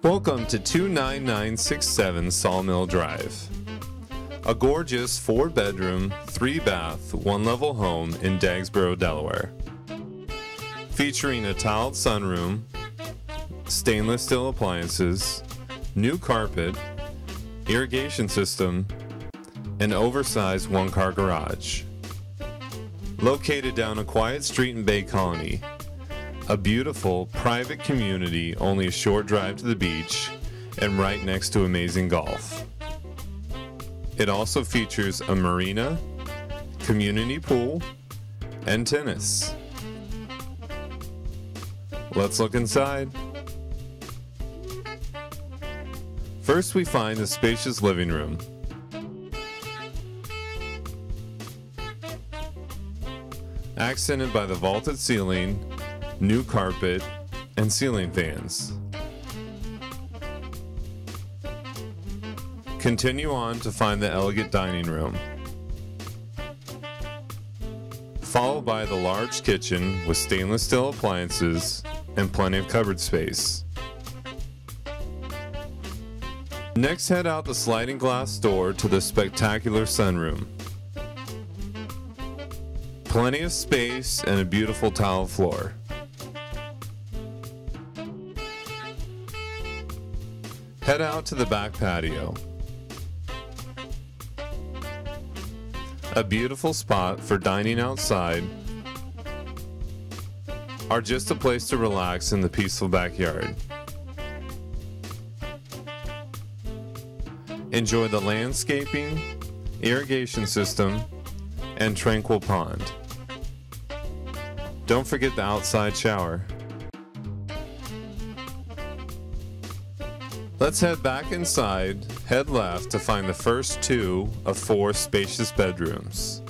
Welcome to 29967 Sawmill Drive. A gorgeous 4-bedroom, 3-bath, 1-level home in Dagsboro, Delaware. Featuring a tiled sunroom, stainless steel appliances, new carpet, irrigation system, and oversized 1-car garage. Located down a quiet street in Bay Colony, a beautiful private community only a short drive to the beach and right next to amazing golf. It also features a marina, community pool, and tennis. Let's look inside. First, we find the spacious living room. Accented by the vaulted ceiling, new carpet, and ceiling fans. Continue on to find the elegant dining room, followed by the large kitchen with stainless steel appliances and plenty of cupboard space. Next, head out the sliding glass door to the spectacular sunroom. Plenty of space and a beautiful tile floor. Head out to the back patio. A beautiful spot for dining outside or just a place to relax in the peaceful backyard. Enjoy the landscaping, irrigation system, and tranquil pond. Don't forget the outside shower. Let's head back inside, head left to find the first 2 of 4 spacious bedrooms.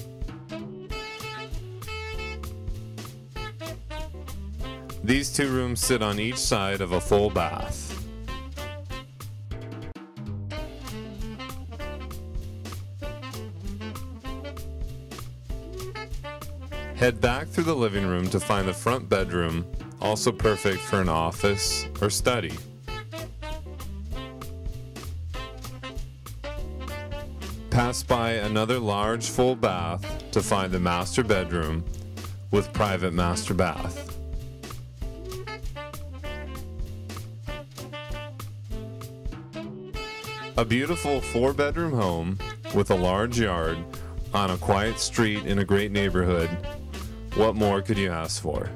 These 2 rooms sit on each side of a full bath. Head back through the living room to find the front bedroom, also perfect for an office or study. Pass by another large full bath to find the master bedroom with private master bath. A beautiful 4-bedroom home with a large yard on a quiet street in a great neighborhood. What more could you ask for?